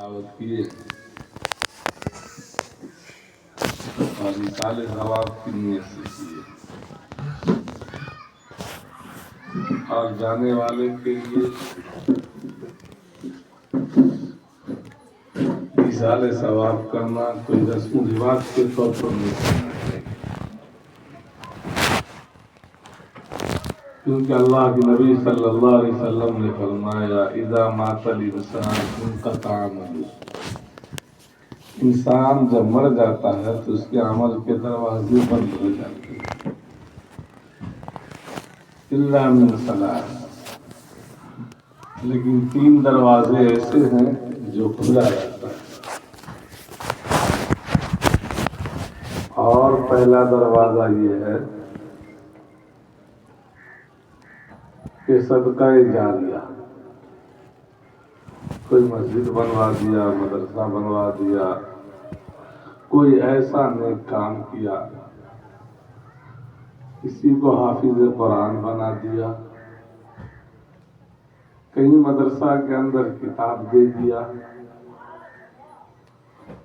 دعوت کیے اور مثال ثواب کی نیت سے کیے اور جانے والے کے لیے مثال ثواب کرنا کوئی رسم و رواج کے طور پر نہیں کرنا ہے، کیونکہ اللہ کے نبی صلی اللہ علیہ وسلم نے فرمایا اذا مات الانسان انقطع عمله، انسان جب مر جاتا ہے تو اس کے عمل کے دروازے بند ہو جاتے ہیں الا من ثلاث، لیکن 3 دروازے ایسے ہیں جو کھلا رہتا ہے، اور پہلا دروازہ یہ ہے کہ صدقہ جاریہ، کوئی مسجد بنوا دیا، مدرسہ بنوا دیا، کوئی ایسا نیک کام کیا، کسی کو حافظ قرآن بنا دیا، کہیں مدرسہ کے اندر کتاب دے دیا،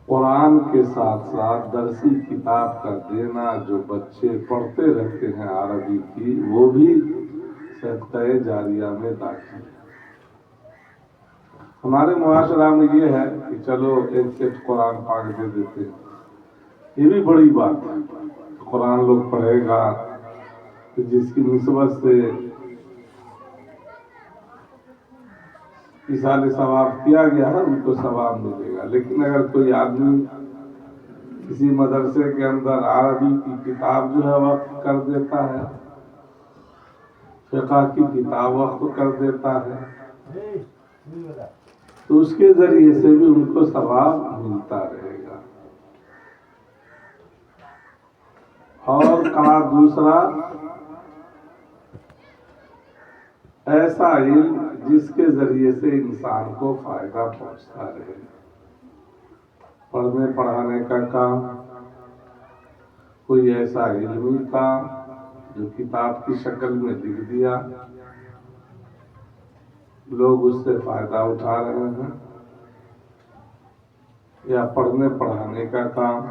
قرآن کے ساتھ ساتھ درسی کتاب کا دینا، جو بچے پڑھتے رہتے ہیں عربی کی، وہ بھی صدقہ جاریہ میں داخل ہے۔ ہمارے معاشرہ میں یہ ہے کہ چلو ایک سیٹ قرآن پاک دے دیتے ہیں، یہ بھی بڑی بات ہے، قرآن لوگ پڑھے گا تو جس کی نسبت سے مثال ثواب کیا گیا ہے ان کو ثواب ملے گا، لیکن اگر کوئی آدمی کسی مدرسے کے اندر عربی کی کتاب جو ہے وقف کر دیتا ہے، فقہ کی کتاب وقف کر دیتا ہے، تو اس کے ذریعے سے بھی ان کو ثواب ملتا رہے گا۔ اور کہا دوسرا، ایسا علم جس کے ذریعے سے انسان کو فائدہ پہنچتا رہے، پڑھنے پڑھانے کا کام، کوئی ایسا علمی کام جو کتاب کی شکل میں لکھ دیا، لوگ اس سے فائدہ اٹھا رہے ہیں، یا پڑھنے پڑھانے کا کام،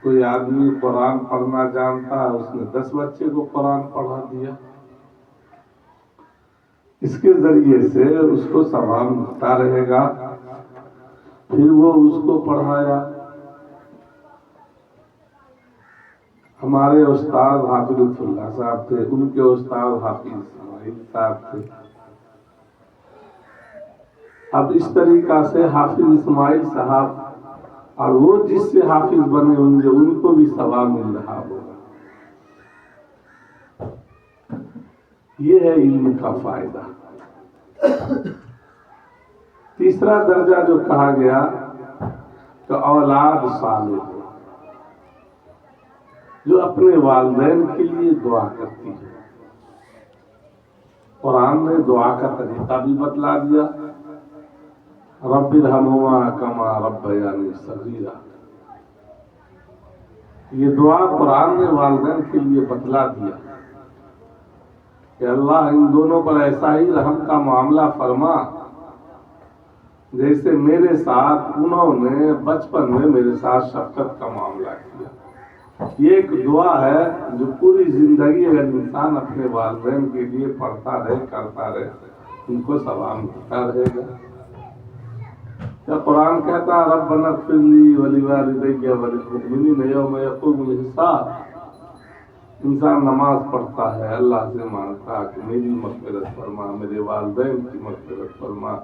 کوئی آدمی قرآن پڑھنا جانتا ہے، اس نے 10 بچے کو قرآن پڑھا دیا، اس کے ذریعے سے اس کو ثواب ملتا رہے گا، پھر وہ اس کو پڑھایا۔ ہمارے استاد حافظ اللہ صاحب تھے، ان کے استاد حافظ اسماعیل صاحب تھے، اب اس طریقہ سے حافظ اسماعیل صاحب اور وہ جس سے حافظ بنے ہوں گے ان کو بھی ثواب مل رہا ہوگا۔ یہ ہے علم کا فائدہ۔ تیسرا درجہ جو کہا گیا کہ اولاد صالح ہو، جو اپنے والدین کے لیے دعا کرتی ہے۔ قرآن نے دعا کا طریقہ بھی بتلا دیا، رب ارحمہما کما ربیانی صغیرا، یہ دعا قرآن نے والدین کے لیے بتلا دیا کہ اللہ ان دونوں پر ایسا ہی رحم کا معاملہ فرما جیسے میرے ساتھ انہوں نے بچپن میں میرے ساتھ شفقت کا معاملہ کیا۔ یہ ایک دعا ہے جو پوری زندگی اگر انسان اپنے والدین کے لیے پڑھتا رہے، کرتا رہے، ان کو ثواب ملتا رہے گا۔ جب قرآن کہتا ہے ربنا اغفر لی ولوالدی وللمؤمنین یوم یقوم الحساب، انسان نماز پڑھتا ہے، اللہ سے مانگتا کہ میری مغفرت فرما، میرے والدین کی مغفرت فرما،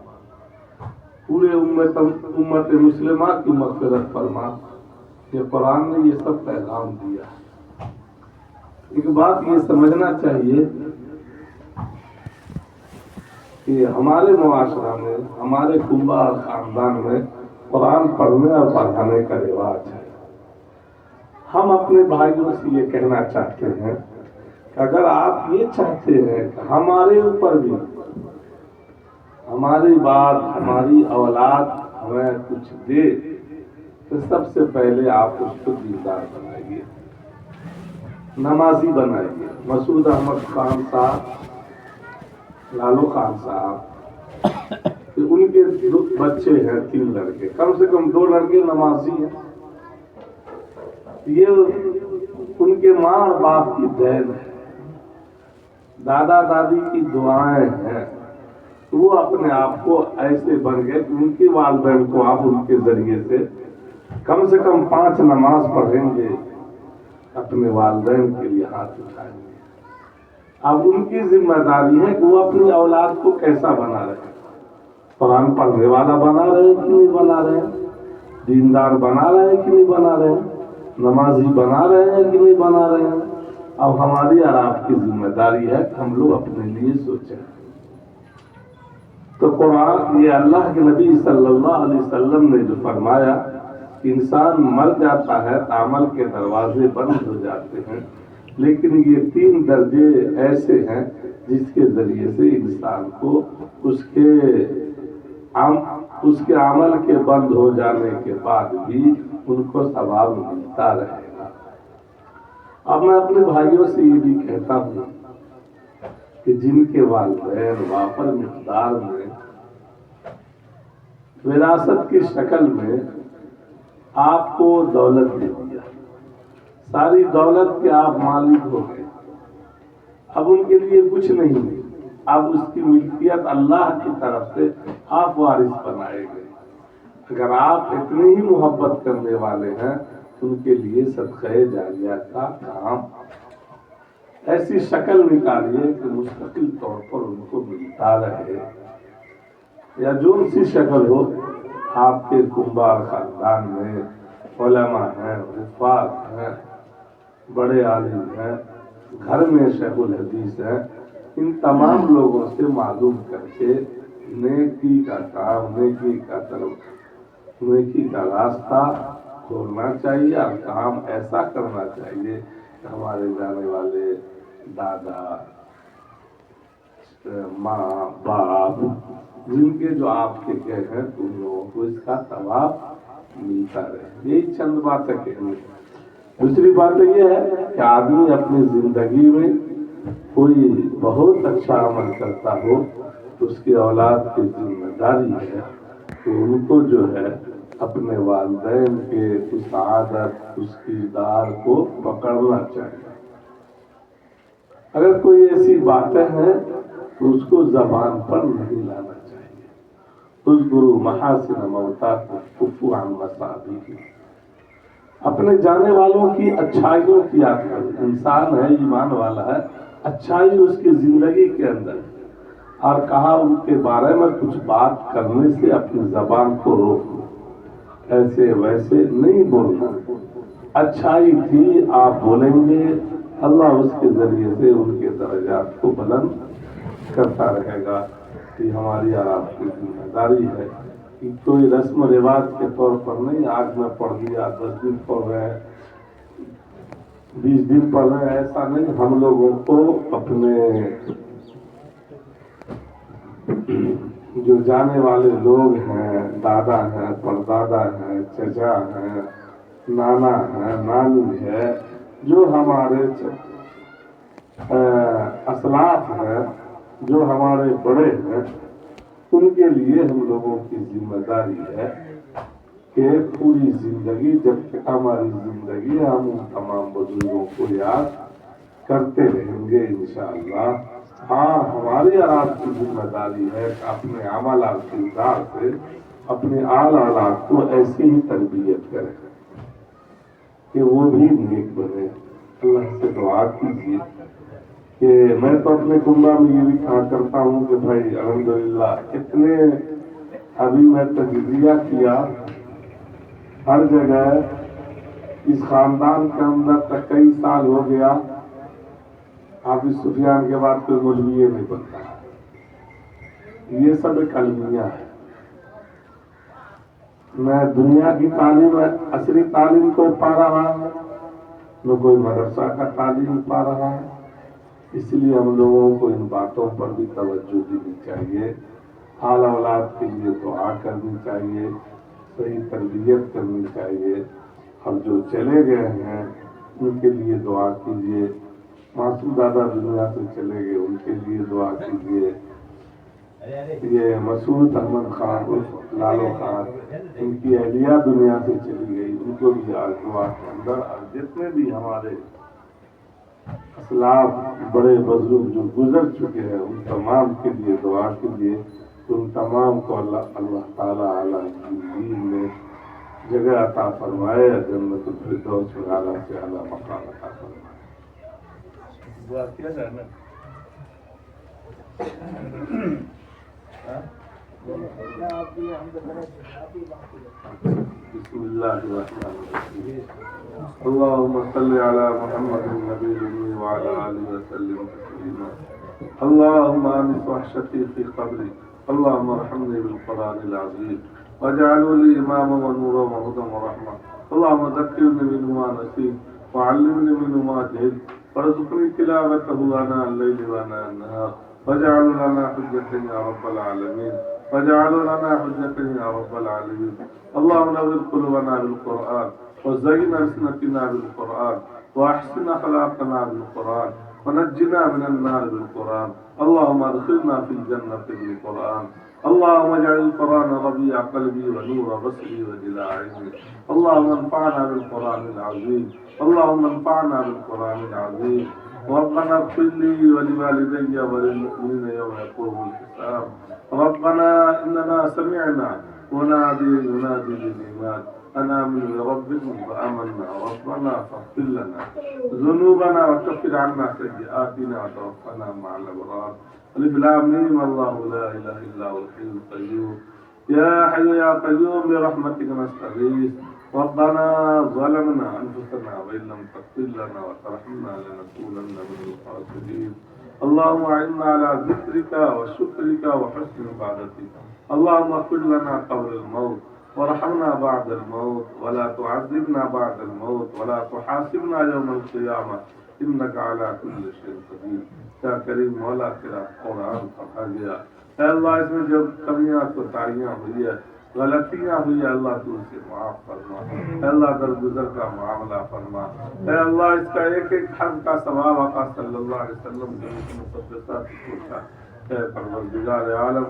پورے امت مسلمہ کی مغفرت فرما، یہ قرآن نے یہ سب پیغام دیا۔ ایک بات یہ سمجھنا چاہیے کہ ہمارے معاشرہ میں، ہمارے کنبہ اور خاندان میں قرآن پڑھنے اور پڑھانے کا رواج ہے۔ ہم اپنے بھائیوں سے یہ کہنا چاہتے ہیں کہ اگر آپ یہ چاہتے ہیں کہ ہمارے اوپر بھی ہماری بات، ہماری اولاد ہمیں کچھ دے، تو سب سے پہلے آپ اس کو دیندار بنائیے، نمازی بنائیے۔ مسعود احمد خان صاحب، لالو خان صاحب، ان کے بچے ہیں 3 لڑکے، کم سے کم 2 لڑکے نمازی ہیں. یہ ان کے ماں اور باپ کی دین ہے، دادا دادی کی دعائیں ہیں. وہ اپنے آپ کو ایسے بن گئے کہ ان کے والدین کو آپ ان کے ذریعے سے کم سے کم 5 نماز پڑھیں گے، اپنے والدین کے لیے ہاتھ اٹھائیں گے. اب ان کی ذمہ داری ہے کہ وہ اپنی اولاد کو کیسا بنا رہے، قرآن پڑھنے والا بنا رہے کہ نہیں بنا رہے، دیندار بنا رہے ہیں کہ نہیں بنا رہے ہیں، نمازی بنا رہے ہیں کہ نہیں بنا رہے ہیں. اب ہماری اور آپ کی ذمہ داری ہے کہ ہم لوگ اپنے لیے سوچیں. تو قرآن، یہ اللہ کے نبی صلی اللہ علیہ وسلم نے جو فرمایا کہ انسان مر جاتا ہے تو عمل کے دروازے بند ہو جاتے ہیں، لیکن یہ 3 درجے ایسے ہیں جس کے ذریعے سے انسان کو اس کے عمل کے بند ہو جانے کے بعد بھی ان کو ثواب ملتا رہے گا. اب میں اپنے بھائیوں سے یہ بھی کہتا ہوں کہ جن کے والدین وافر مقدار میں وراثت کی شکل میں آپ کو دولت دے دیا، ساری دولت کے آپ مالک ہو گئے، اب ان کے لیے کچھ نہیں، اب اس کی ملکیت اللہ کی طرف سے آپ وارث بنائے گئے. اگر آپ اتنی ہی محبت کرنے والے ہیں ان کے لیے صدقہ جاریہ کا کام ایسی شکل نکالیے کہ مستقل طور پر ان کو ملتا رہے، یا جو سی شکل ہو. آپ کے کنبار خاندان میں علماء ہیں، حفاظ ہیں، بڑے عالم ہیں، گھر میں شیخ الحدیث ہیں، ان تمام لوگوں سے معلوم کر کے نیکی کا کام، نیکی کا طرف، نیکی کا راستہ کھولنا چاہیے اور کام ایسا کرنا چاہیے کہ ہمارے جانے والے دادا، ماں، باپ، جن کے جو آپ کے گئے ہیں تم لوگوں کو اس کا ثواب ملتا رہے. یہی چند باتیں کہنی. دوسری بات یہ ہے کہ آدمی اپنی زندگی میں کوئی بہت اچھا عمل کرتا ہو تو اس کی اولاد کی ذمہ داری ہے کہ ان کو جو ہے اپنے والدین کے اس عادت، اس کردار کو پکڑنا چاہیے. اگر کوئی ایسی باتیں ہیں تو اس کو زبان پر نہیں لانا چاہیے. اذکروا محاسن موتاکم کفوا عن مصابیح، اپنے جانے والوں کی اچھائیوں کی یاد کرو. انسان ہے، ایمان والا ہے، اچھائی اس کی زندگی کے اندر، اور کہا ان کے بارے میں کچھ بات کرنے سے اپنی زبان کو روکو، ایسے ویسے نہیں بولنا. اچھائی تھی آپ بولیں گے، اللہ اس کے ذریعے سے ان کے درجات کو بلند کرتا رہے گا. یہ ہماری اور آپ کی ذمہ داری ہے کہ کوئی رسم و رواج کے طور پر نہیں، آج میں پڑھ دیا، 10 دن پڑھ رہے، 20 دن پڑھ رہے، ایسا نہیں. ہم لوگوں کو اپنے جو جانے والے لوگ ہیں، دادا ہیں، پردادا ہیں، چچا ہیں، نانا ہے، نانی ہے، جو ہمارے اسلاف ہیں، جو ہمارے بڑے ہیں، ان کے لیے ہم لوگوں کی ذمہ داری ہے کہ پوری زندگی، جب تک ہماری زندگی ہے، ہم ان تمام بزرگوں کو یاد کرتے رہیں گے انشاءاللہ. ہاں، ہماری اور آپ کی ذمہ داری ہے کہ اپنے عمل اور کردار سے اپنے آل اولاد کو ایسی ہی تربیت کریں کہ وہ بھی نیک بنے. اللہ سے دعا کیجیے کہ میں تو اپنے کنبہ میں یہ بھی کہا کرتا ہوں کہ بھائی الحمدللہ اتنے ابھی میں تجزیہ کیا، ہر جگہ اس خاندان کے اندر تک کئی سال ہو گیا، حافظ سفیان کے بعد کوئی مولوی نہیں بنتا. یہ سب ایک المیہ ہے. میں دنیا کی تعلیم، عصری تعلیم کو پا رہا ہوں، نہ کوئی مدرسہ کا تعلیم پا رہا ہے. اس لیے ہم لوگوں کو ان باتوں پر بھی توجہ دینی چاہیے. حال اولاد کے لیے دعا کرنی چاہیے، صحیح تربیت کرنی چاہیے، اور جو چلے گئے ہیں ان کے لیے دعا کیجیے. معصوم دادا دنیا سے چلے گئے، ان کے لیے دعا کیجیے. یہ مسعود احمد خان لالو خان، ان کی اہلیہ دنیا سے چلی گئی، ان کو بھی آج دعا کے اندر، اور جتنے بھی ہمارے اسلاف بڑے بزرگ جو گزر چکے ہیں ان تمام کے لیے دعا کیجیے، ان تمام کو اللہ تعالیٰ اعلیٰ دین میں جگہ عطا فرمائے، جنت الفردوس میں اعلیٰ سے اعلیٰ مقام عطا فرمائے۔ دعا کیا جائے نا؟ بسم اللہ الرحمن الرحیم، اللهم صل على محمد النبي الأمي وعلى آله وسلم تسليما، اللهم آنس وحشتي في قبري، اللهم ارحمني بالقرآن العظيم واجعله لي إماما ونورا وهدى ورحمة، اللهم ذكرني منه ما نسيت وعلمني منه ما جهلت وارزقني تلاوته آناء الليل وآناء النهار واجعل لنا حجة يا رب العالمين، واجعل لنا حجة يا رب العالمين، اللهم نور قلوبنا بالقرآن وزين ألسنتنا بالقرآن وأحسن أخلاقنا بالقرآن ونجنا من النار بالقرآن، اللهم ادخلنا في الجنة بالقرآن، اللهم اجعل القرآن ربيع قلبي ونور بصري وجلاء عيني، اللهم انفعنا بالقرآن العظيم، اللهم انفعنا بالقرآن العظيم، ربنا اغفر لي ولوالدي وللمؤمنين يوم يقوم الحساب، ربنا إننا سمعنا منادي ينادي للإيمان أن آمنوا بربكم فآمنا، ربنا فاغفر لنا ذنوبنا وكفر عنا سيئاتنا وتوفنا مع الأبرار، ألف لام ميم، الله لا إله إلا هو الحي القيوم، يا حي يا قيوم برحمتك نستغيث، ربنا ظلمنا أنفسنا وإن لم تغفر لنا وترحمنا لنكونن من الخاسرين، اللهم أعنا على ذكرك وشكرك وحسن عبادتك، اللهم اغفر لنا قبل الموت وارحمنا بعد الموت ولا تعذبنا بعد الموت ولا تحاسبنا يوم القيامة إنك على كل شيء قدير۔ کیا کریم مولا تیرا قرآن پڑھا گیا، اے اللہ اس میں جو کمیاں کوتاہیاں ہوئی ہے، غلطیاں ہوئی ہے، اللہ تو اسے معاف فرما، اے اللہ درگزر کا معاملہ فرما، اے اللہ اس کا ایک ایک حرف کا ثواب آقا صلی اللہ علیہ وسلم کے مقدسہ سے پوچھا، اے پروردگار عالم،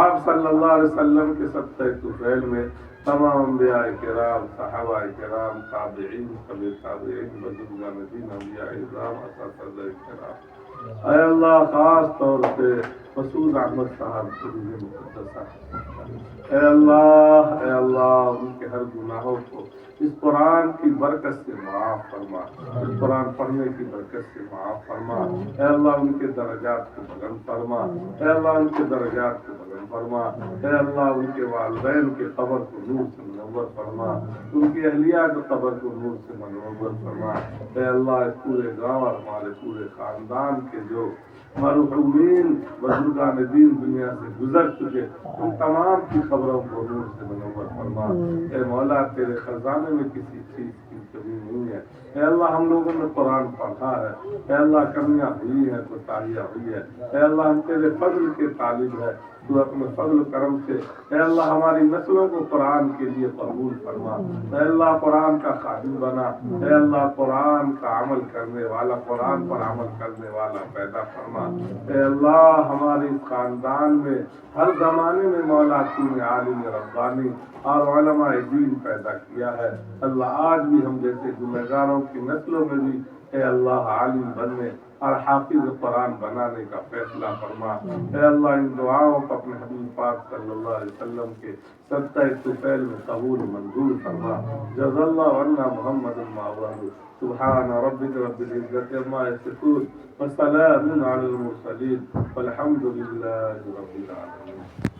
آپ صلی اللہ علیہ وسلم کے صدقہ طفیل میں تمام انبیاء کرام، صحابہ کرام، تابعین، طبع تابعین، بزرگان دین، اولیاء اعظام، اساتذہ کرام، اے اللہ خاص طور سے مسعود احمد صاحب کو بھی مقدسہ، اے اللہ ان کے ہر گناہوں کو اس قرآن کی برکت سے معاف فرما، اس قرآن پڑھنے کی برکت سے معاف فرما، اے اللہ ان کے درجات کو بلند فرما، اے اللہ ان کے درجات کو بلند فرما، اے اللہ ان کے والدین کے قبر کو نور سے منور فرما، ان کی اہلیہ کے قبر کو نور سے منور فرما، اے اللہ اس پورے گاؤں اور ہمارے پورے خاندان کے جو مرحومین بزرگان دین دنیا سے گزر چکے ان تمام کی خبروں کو نور سے منور فرما، اے مولا تیرے خزانے میں کسی چیز کی کمی نہیں ہے، اے اللہ ہم لوگوں نے قرآن پڑھا ہے، اے اللہ کمیاں ہوئی ہیں، کوتاہیاں ہوئی ہے، اے اللہ ہم تیرے فضل کے طالب ہے، تو اپنے فضل و کرم سے اے اللہ ہماری نسلوں کو قرآن کے لیے قبول فرما، اے اللہ قرآن کا خادم بنا، اے اللہ قرآن کا عمل کرنے والا، قرآن پر عمل کرنے والا پیدا فرما، اے اللہ ہماری خاندان میں ہر زمانے میں مولا تو نے عالم ربانی اور علماء دین پیدا کیا ہے، اللہ آج بھی ہم جیسے گنہگاروں کی نسلوں میں بھی اے اللہ عالم بننے اور حافظ قرآن بنانے کا فیصلہ فرما، اے اللہ ان دعاؤں کو اپنے حبیب پاک صلی اللہ علیہ وسلم کے صدقہ طفیل میں قبول منظور فرما، جزا اللہ عنا محمد المعوض، سبحان ربک رب العزت عما یصفون وسلام علی المرسلین والحمد للہ رب العالمین۔